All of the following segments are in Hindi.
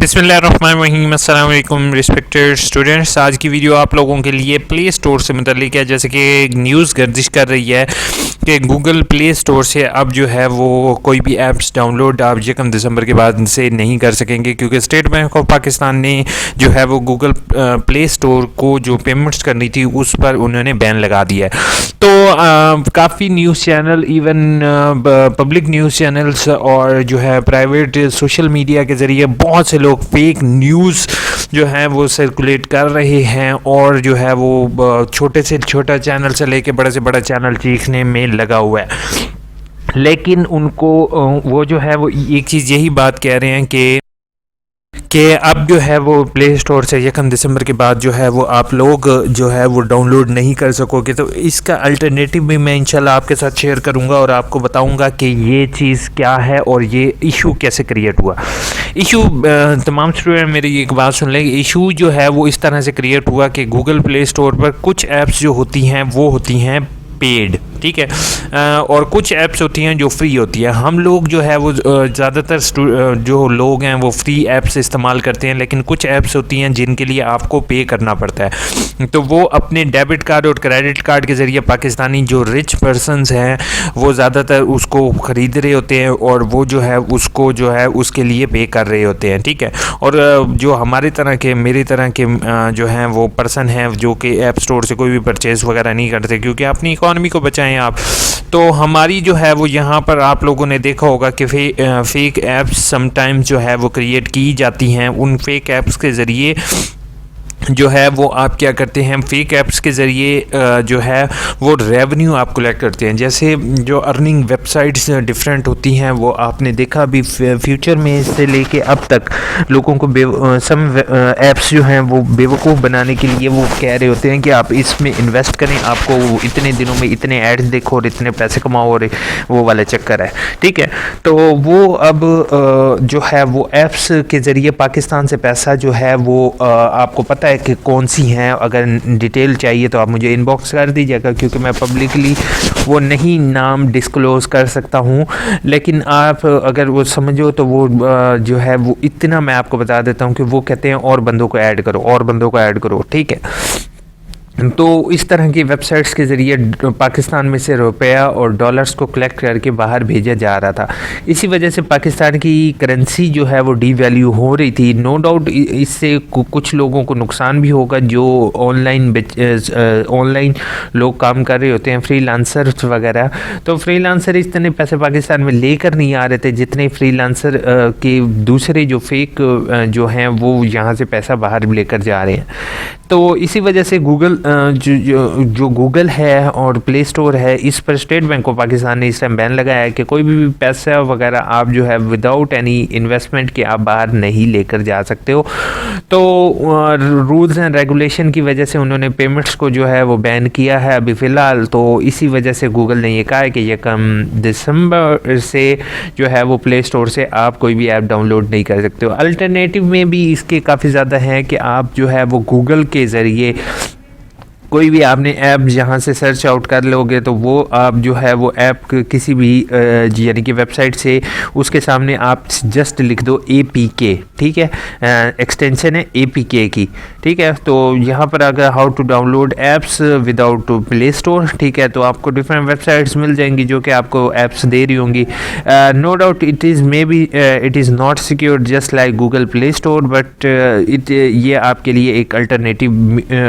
बिस्मिल्लाहिर्रहमानिर्रहीम, अस्सलाम वालेकुम रिस्पेक्टेड स्टूडेंट्स। आज की वीडियो आप लोगों के लिए प्ले स्टोर से मुतल्लिक है। जैसे कि न्यूज़ गर्दिश कर रही है कि गूगल प्ले स्टोर से अब जो है वो कोई भी ऐप्स डाउनलोड आप 1 दिसंबर के बाद से नहीं कर सकेंगे, क्योंकि स्टेट बैंक ऑफ पाकिस्तान ने जो है वो गूगल प्ले स्टोर को जो पेमेंट्स करनी थी उस पर उन्होंने बैन लगा दिया है। तो काफ़ी news channel, even public news channels और जो है प्राइवेट सोशल मीडिया के ज़रिए बहुत से लोग फेक न्यूज़ जो है वो सर्कुलेट कर रहे हैं, और जो है वो छोटे से छोटा चैनल से लेके बड़े से बड़ा चैनल चीखने में लगा हुआ है। लेकिन उनको वो जो है वो एक चीज़ यही बात कह रहे हैं कि अब जो है वो प्ले स्टोर से 1 दिसंबर के बाद जो है वो आप लोग जो है वो डाउनलोड नहीं कर सकोगे। तो इसका अल्टरनेटिव भी मैं इंशाल्लाह आपके साथ शेयर करूंगा और आपको बताऊंगा कि ये चीज़ क्या है और ये इशू कैसे क्रिएट हुआ। इशू, तमाम स्टूडेंट मेरी एक बात सुन लें, इशू जो है वो इस तरह से क्रिएट हुआ कि गूगल प्ले स्टोर पर कुछ ऐप्स जो होती हैं वो होती हैं पेड, ठीक है, और कुछ ऐप्स होती हैं जो फ्री होती है। हम लोग जो है वो ज़्यादातर जो लोग हैं वो फ्री ऐप्स इस्तेमाल करते हैं, लेकिन कुछ ऐप्स होती हैं जिनके लिए आपको पे करना पड़ता है। तो वो अपने डेबिट कार्ड और क्रेडिट कार्ड के ज़रिए पाकिस्तानी जो रिच पर्सनस हैं वो ज़्यादातर उसको ख़रीद रहे होते हैं और वो जो है उसको जो है उसके लिए पे कर रहे होते हैं, ठीक है। और जो हमारे तरह के, मेरी तरह के जो हैं वो पर्सन हैं जो कि ऐप स्टोर से कोई भी परचेज़ वगैरह नहीं करते, क्योंकि अपनी इकॉनमी को बचाएं आप। तो हमारी जो है वो यहाँ पर आप लोगों ने देखा होगा कि फेक ऐप्स समटाइम्स जो है वो क्रिएट की जाती हैं। उन फेक ऐप्स के ज़रिए जो है वो आप क्या करते हैं, फेक ऐप्स के ज़रिए जो है वो रेवेन्यू आप कलेक्ट करते हैं। जैसे जो अर्निंग वेबसाइट्स डिफरेंट होती हैं वो आपने देखा भी, फ्यूचर में से लेके अब तक लोगों को सम ऐप्स जो हैं वो बेवकूफ़ बनाने के लिए वो कह रहे होते हैं कि आप इसमें इन्वेस्ट करें, आपको इतने दिनों में इतने एड्स देखो और इतने पैसे कमाओ, और वो वाला चक्कर है, ठीक है। तो वो अब जो है वो ऐप्स के ज़रिए पाकिस्तान से पैसा जो है वो आपको पता है कि कौन सी हैं। अगर डिटेल चाहिए तो आप मुझे इनबॉक्स कर दीजिएगा, क्योंकि मैं पब्लिकली वो नहीं नाम डिस्क्लोज़ कर सकता हूँ। लेकिन आप अगर वो समझो तो वो जो है वो इतना मैं आपको बता देता हूँ कि वो कहते हैं और बंदों को ऐड करो, और बंदों को ऐड करो, ठीक है। तो इस तरह की वेबसाइट्स के ज़रिए पाकिस्तान में से रुपया और डॉलर्स को कलेक्ट करके बाहर भेजा जा रहा था। इसी वजह से पाकिस्तान की करेंसी जो है वो डीवैल्यू हो रही थी। नो डाउट इससे कुछ लोगों को नुकसान भी होगा जो ऑनलाइन लोग काम कर रहे होते हैं, फ्रीलांसर्स वगैरह। तो फ्रीलांसर इतने पैसे पाकिस्तान में लेकर नहीं आ रहे थे जितने फ्रीलांसर के दूसरे जो फेक जो हैं वो यहाँ से पैसा बाहर लेकर जा रहे हैं। तो इसी वजह से गूगल जो गूगल है और प्ले स्टोर है, इस पर स्टेट बैंक ऑफ पाकिस्तान ने इस टाइम बैन लगाया है कि कोई भी पैसा वगैरह आप जो है विदाउट एनी इन्वेस्टमेंट के आप बाहर नहीं लेकर जा सकते हो। तो रूल्स एंड रेगुलेशन की वजह से उन्होंने पेमेंट्स को जो है वो बैन किया है अभी फ़िलहाल। तो इसी वजह से गूगल ने ये कहा है कि 1 दिसंबर से जो है वो प्ले स्टोर से आप कोई भी ऐप डाउनलोड नहीं कर सकते हो। अल्टरनेटिव में भी इसके काफ़ी ज़्यादा हैं कि आप जो है वो गूगल के ज़रिए कोई भी आपने ऐप जहाँ से सर्च आउट कर लोगे तो वो आप जो है वो ऐप किसी भी यानी कि वेबसाइट से उसके सामने आप जस्ट लिख दो APK, ठीक है, एक्सटेंशन है APK की, ठीक है। तो यहाँ पर अगर how to download apps without play store, ठीक है, तो आपको डिफरेंट वेबसाइट्स मिल जाएंगी जो कि आपको ऐप्स दे रही होंगी। No doubt it is not secure just like Google play store, but ये आपके लिए एक अल्टरनेटिव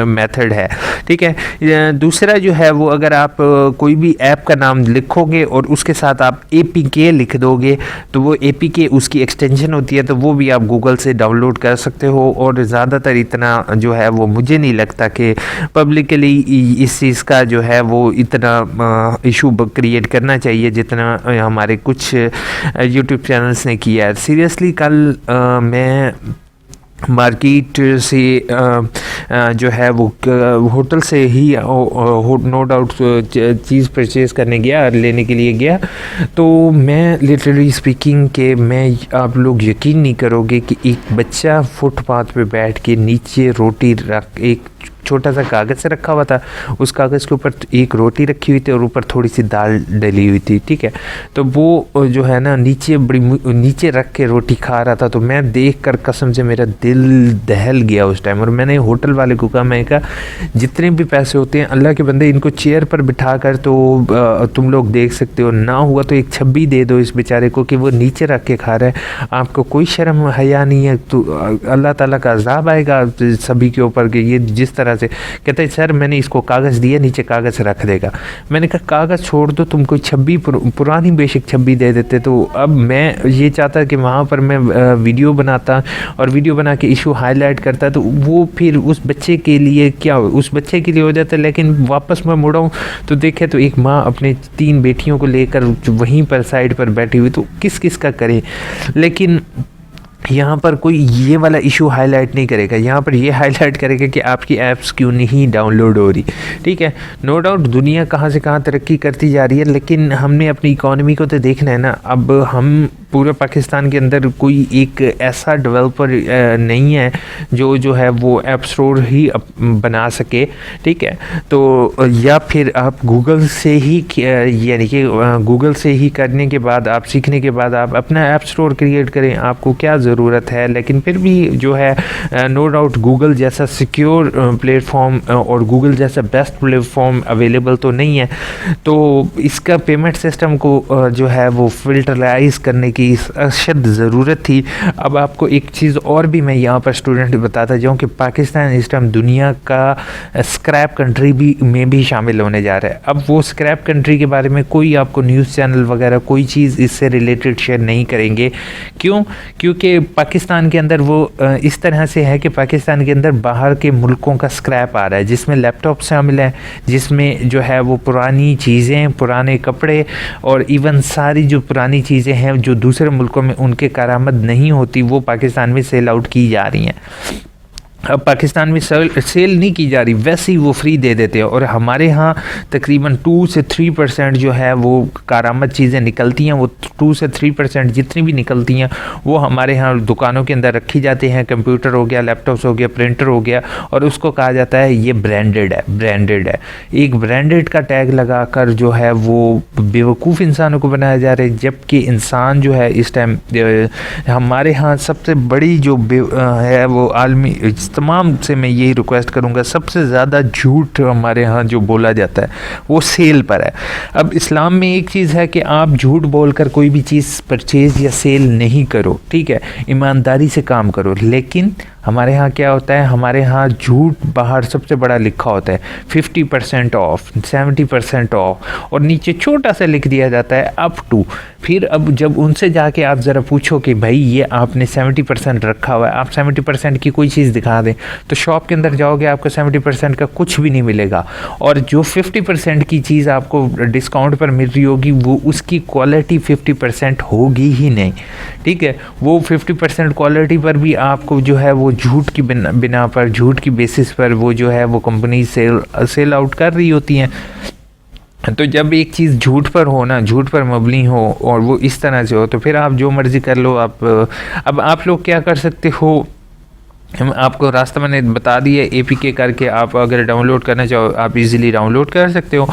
मेथड है, ठीक है। दूसरा जो है वो अगर आप कोई भी ऐप का नाम लिखोगे और उसके साथ आप APK लिख दोगे तो वो APK उसकी एक्सटेंशन होती है, तो वो भी आप गूगल से डाउनलोड कर सकते हो। और ज़्यादातर इतना जो है वो मुझे नहीं लगता कि पब्लिकली इस चीज़ का जो है वो इतना इशू क्रिएट करना चाहिए जितना हमारे कुछ यूट्यूब चैनल्स ने किया है। सीरियसली कल मैं मार्केट से जो है वो होटल से ही नो डाउट चीज़ परचेज़ करने गया, लेने के लिए गया। तो मैं लिटरली स्पीकिंग के मैं आप लोग यकीन नहीं करोगे कि एक बच्चा फुटपाथ पे बैठ के नीचे रोटी रख, एक छोटा सा कागज़ से रखा हुआ था, उस कागज़ के ऊपर एक रोटी रखी हुई थी और ऊपर थोड़ी सी दाल डली हुई थी, ठीक है। तो वो जो है ना नीचे नीचे रख के रोटी खा रहा था। तो मैं देख कर कसम से मेरा दिल दहल गया उस टाइम। और मैंने होटल वाले को कहा, मैं कहा जितने भी पैसे होते हैं अल्लाह के बंदे इनको चेयर पर बिठा कर तो तुम लोग देख सकते हो, ना हुआ तो एक छब्बी दे दो इस बेचारे को कि वो नीचे रख के खा रहा है। आपको कोई शर्म हया नहीं है? तो अल्लाह ताला का अज़ाब आएगा सभी के ऊपर कि ये जिस तरह से। कहते हैं सर मैंने इसको कागज़ दिया, नीचे कागज़ रख देगा। मैंने कहा कागज़ छोड़ दो, तुम कोई छब्बी पुरानी बेशक छब्बी दे देते। तो अब मैं ये चाहता कि वहाँ पर मैं वीडियो बनाता और वीडियो बना के इशू हाईलाइट करता, तो वो फिर उस बच्चे के लिए क्या, उस बच्चे के लिए हो जाता। लेकिन वापस मैं मुड़ा तो देखे तो एक माँ अपने 3 बेटियों को लेकर वहीं पर साइड पर बैठी हुई, तो किस किस का करे। लेकिन यहाँ पर कोई ये वाला इशू हाईलाइट नहीं करेगा, यहाँ पर ये हाईलाइट करेगा कि आपकी ऐप्स क्यों नहीं डाउनलोड हो रही, ठीक है। नो डाउट दुनिया कहाँ से कहाँ तरक्की करती जा रही है, लेकिन हमने अपनी इकॉनमी को तो देखना है ना। अब हम पूरे पाकिस्तान के अंदर कोई एक ऐसा डेवलपर नहीं है जो है वो ऐप स्टोर ही बना सके, ठीक है। तो या फिर आप गूगल से ही, यानी कि गूगल से ही करने के बाद, आप सीखने के बाद आप अपना ऐप स्टोर क्रिएट करें, आपको क्या ज़रूरत है। लेकिन फिर भी जो है नो डाउट गूगल जैसा सिक्योर प्लेटफॉर्म और गूगल जैसा बेस्ट प्लेटफॉर्म अवेलेबल तो नहीं है। तो इसका पेमेंट सिस्टम को जो है वो फिल्टराइज करने की अशद ज़रूरत थी। अब आपको एक चीज़ और भी मैं यहाँ पर स्टूडेंट बताता जाऊँ कि पाकिस्तान इस टाइम दुनिया का स्क्रैप कंट्री में भी शामिल होने जा रहा है। अब वो स्क्रैप कंट्री के बारे में कोई आपको न्यूज़ चैनल वगैरह कोई चीज़ इससे रिलेटेड शेयर नहीं करेंगे। क्यों? क्योंकि पाकिस्तान के अंदर वो इस तरह से है कि पाकिस्तान के अंदर बाहर के मुल्कों का स्क्रैप आ रहा है, जिसमें लैपटॉप शामिल है, जिसमें जो है वो पुरानी चीज़ें, पुराने कपड़े और इवन सारी जो पुरानी चीज़ें हैं जो दूसरे मुल्कों में उनके करामद नहीं होती, वो पाकिस्तान में सेल आउट की जा रही हैं। अब पाकिस्तान में सेल नहीं की जा रही, वैसे ही वो फ्री दे देते हैं। और हमारे यहाँ तकरीबन 2 से 3% जो है वो कारामद चीज़ें निकलती हैं, वो 2 से 3% जितनी भी निकलती हैं वो हमारे यहाँ दुकानों के अंदर रखी जाती हैं। कंप्यूटर हो गया, लैपटॉप्स हो गया, प्रिंटर हो गया, और उसको कहा जाता है ये ब्रांडेड है, ब्रांडेड है। एक ब्रांडेड का टैग लगा कर जो है वो बेवकूफ़ इंसानों को बनाया जा रहा है। जबकि इंसान जो है इस टाइम हमारे यहाँ सबसे बड़ी जो है वो आलमी, तमाम से मैं यही रिक्वेस्ट करूँगा, सबसे ज़्यादा झूठ हमारे यहाँ जो बोला जाता है वो सेल पर है। अब इस्लाम में एक चीज़ है कि आप झूठ बोलकर कोई भी चीज़ परचेज़ या सेल नहीं करो, ठीक है, ईमानदारी से काम करो। लेकिन हमारे यहाँ क्या होता है, हमारे यहाँ झूठ बाहर सबसे बड़ा लिखा होता है 50% ऑफ, 70% ऑफ, और नीचे छोटा सा लिख दिया जाता है अप टू। फिर अब जब उनसे जाके आप ज़रा पूछो कि भाई ये आपने 70% रखा हुआ है, आप 70% की कोई चीज़ दिखा दें, तो शॉप के अंदर जाओगे आपको 70% का कुछ भी नहीं मिलेगा। और जो 50% की चीज़ आपको डिस्काउंट पर मिल रही होगी वो उसकी क्वालिटी 50% होगी ही नहीं, ठीक है। वो 50% क्वालिटी पर भी आपको जो है वो झूठ की बिना पर, झूठ की बेसिस पर वो जो है वो कंपनी सेल आउट कर रही होती हैं। तो जब एक चीज़ झूठ पर हो ना, झूठ पर मबनी हो और वो इस तरह से हो, तो फिर आप जो मर्ज़ी कर लो। अब आप लोग क्या कर सकते हो, हम आपको रास्ता मैंने बता दिया, APK करके आप अगर डाउनलोड करना चाहो आप इजीली डाउनलोड कर सकते हो।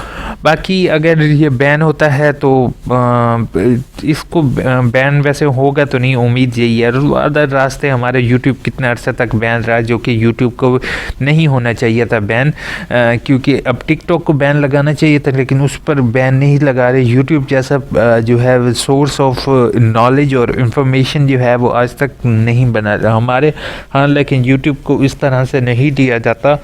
बाकी अगर ये बैन होता है तो इसको बैन वैसे होगा तो नहीं, उम्मीद यही है। अदर रास्ते हमारे YouTube कितने अरसे तक बैन रहा, जो कि YouTube को नहीं होना चाहिए था बैन, क्योंकि अब TikTok को बैन लगाना चाहिए था लेकिन उस पर बैन नहीं लगा रहे। YouTube जैसा जो है सोर्स ऑफ नॉलेज और इन्फॉर्मेशन जो है वो आज तक नहीं बना हमारे, हाँ, लेकिन YouTube को इस तरह से नहीं दिया जाता।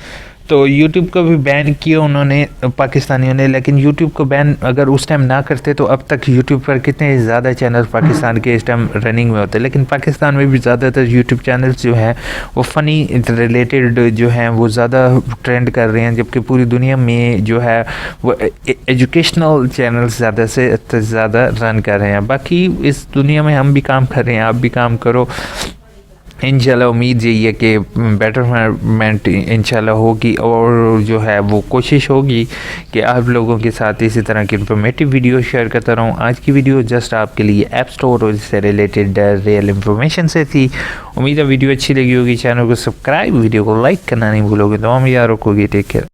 तो YouTube को भी बैन किया उन्होंने पाकिस्तानियों ने, लेकिन YouTube को बैन अगर उस टाइम ना करते तो अब तक YouTube पर कितने ज़्यादा चैनल पाकिस्तान के इस टाइम रनिंग में होते। लेकिन पाकिस्तान में भी ज़्यादातर YouTube चैनल्स जो हैं वो फ़नी रिलेटेड जो हैं वो ज़्यादा ट्रेंड कर रहे हैं, जबकि पूरी दुनिया में जो है वो एजुकेशनल चैनल्स ज़्यादा से ज़्यादा रन कर रहे हैं। बाकी इस दुनिया में हम भी काम कर रहे हैं, आप भी काम करो। इंशाल्लाह उम्मीद यही है कि बेटरमेंट इंशाल्लाह होगी और जो है वो कोशिश होगी कि आप लोगों के साथ इसी तरह की इन्फॉर्मेटिव वीडियो शेयर करता रहूँ। आज की वीडियो जस्ट आपके लिए ऐप स्टोर और इससे रिलेटेड रियल इन्फॉर्मेशन से थी। उम्मीद है वीडियो अच्छी लगी होगी। चैनल को सब्सक्राइब, वीडियो को लाइक करना नहीं भूलोगे। तो हम यार रखोगे। Take care.